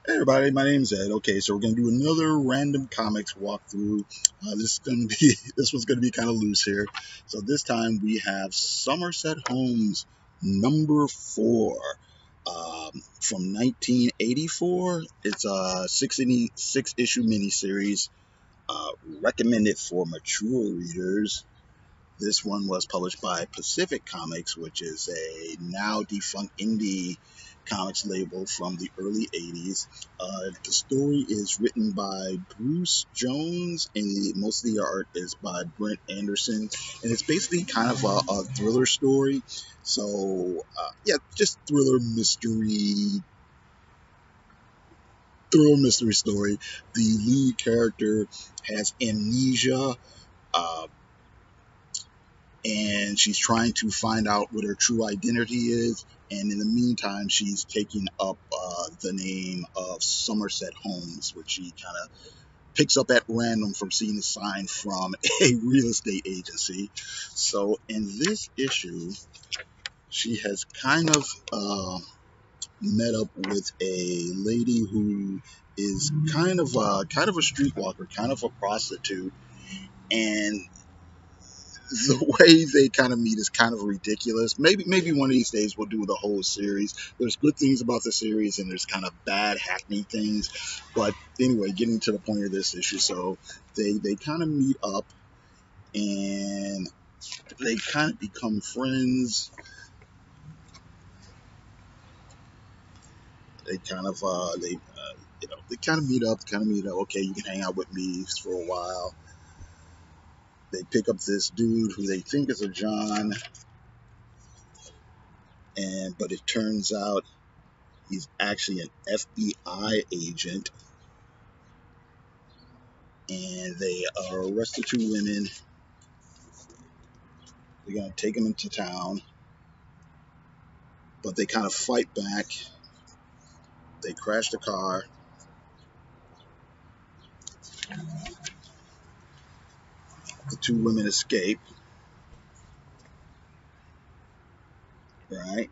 Hey everybody, my name's Ed. Okay, so we're gonna do another random comics walkthrough. This one's gonna be kind of loose here. So this time we have Somerset Holmes #4 from 1984. It's a six issue miniseries, recommended for mature readers. This one was published by Pacific Comics, which is a now defunct indie comics label from the early 80s. The story is written by Bruce Jones, and most of the art is by Brent Anderson. And it's basically kind of a thriller story. So, yeah, just thriller mystery story. The lead character has amnesia. Uh, and she's trying to find out what her true identity is. And in the meantime, she's taking up the name of Somerset Holmes, which she kind of picks up at random from seeing a sign from a real estate agency. So in this issue, she has kind of met up with a lady who is kind of a streetwalker, kind of a prostitute, and the way they kind of meet is kind of ridiculous. Maybe one of these days we'll do the whole series. There's good things about the series and there's kind of bad hackney things. But anyway, getting to the point of this issue, so they kind of meet up and they kind of become friends. They kind of they kind of meet up, Okay, you can hang out with me for a while. They pick up this dude who they think is a John, and but it turns out he's actually an FBI agent, and they arrested two women. They're going to take them into town, but they kind of fight back. They crash the car. The two women escape, right?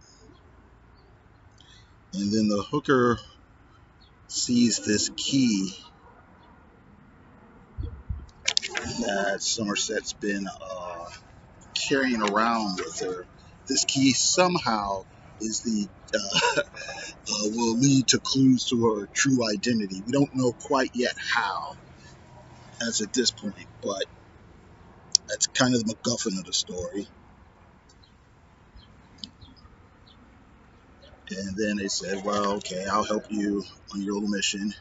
And then the hooker sees this key that Somerset's been carrying around with her. This key somehow is the will lead to clues to her true identity. We don't know quite yet how, as at this point, but that's kind of the MacGuffin of the story. And then they said, well, okay, I'll help you on your little mission.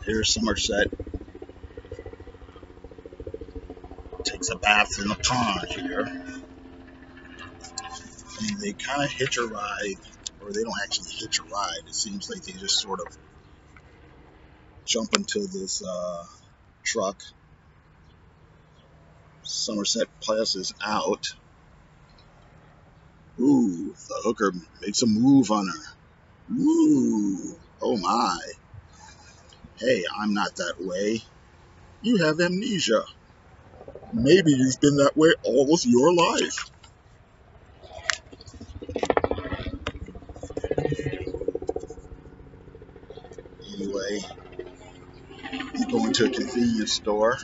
Here's Somerset. Takes a bath in the pond here. And they kind of hitch a ride, or they don't actually hitch a ride. It seems like they just sort of jump into this truck. Somerset passes out. Ooh, the hooker makes a move on her. Ooh, oh my. Hey, I'm not that way. You have amnesia. Maybe you've been that way all of your life. Anyway, you go into a convenience store.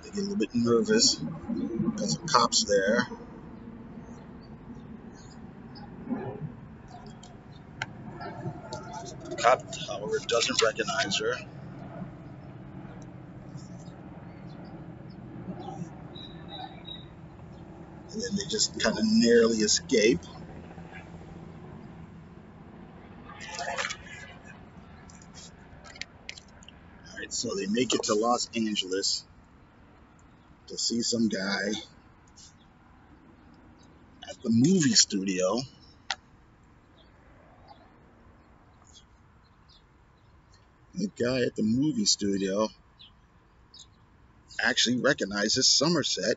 They get a little bit nervous because the cop's there. The cop, however, doesn't recognize her. And then they just kind of narrowly escape. All right, so they make it to Los Angeles to see some guy at the movie studio. The guy at the movie studio actually recognizes Somerset.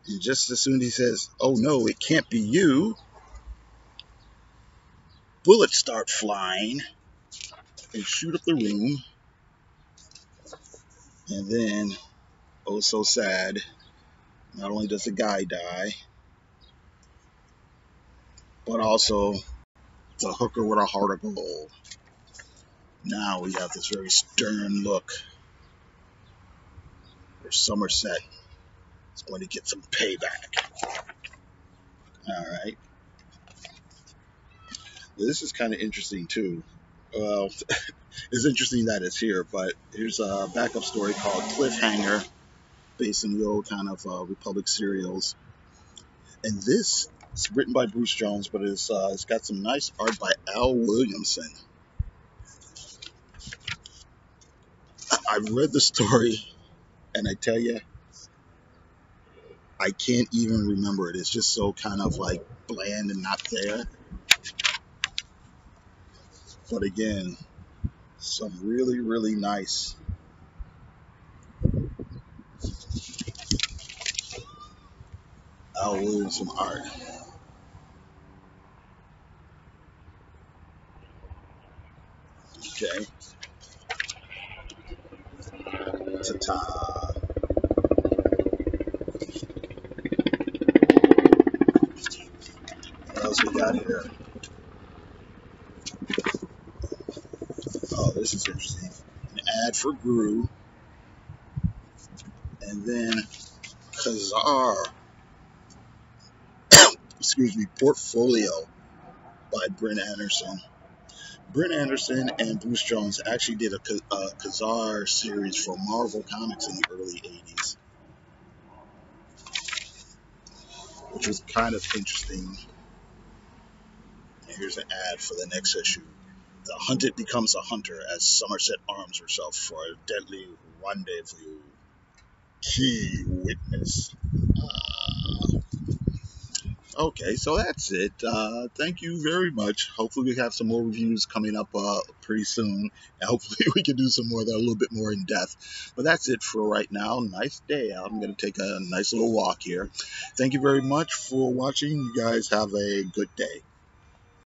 And just as soon as he says, oh no, it can't be you, bullets start flying and shoot up the room. And then, oh so sad, not only does the guy die, but also the hooker with a heart of gold. Now we have this very stern look where Somerset is going to get some payback. All right. This is kind of interesting too. Well, it's interesting that it's here, but here's a backup story called Cliffhanger, based in the old kind of Republic serials. And this is written by Bruce Jones, but it's got some nice art by Al Williamson. I've read the story, and I tell you, I can't even remember it. It's just so kind of like bland and not there. But again, some really, really nice Al Williamson art. Okay, ta-ta. What else we got here? Oh, this is interesting. An ad for Gru, and then Kazar, excuse me, Portfolio by Brent Anderson. Brent Anderson and Bruce Jones actually did a Kazar series for Marvel Comics in the early 80s, which was kind of interesting. And here's an ad for the next issue. The hunted becomes a hunter as Somerset arms herself for a deadly rendezvous. Key witness. Okay, so that's it. Thank you very much. Hopefully, we have some more reviews coming up pretty soon. And hopefully, we can do some more that are a little bit more in depth. But that's it for right now. Nice day out. I'm going to take a nice little walk here. Thank you very much for watching. You guys have a good day.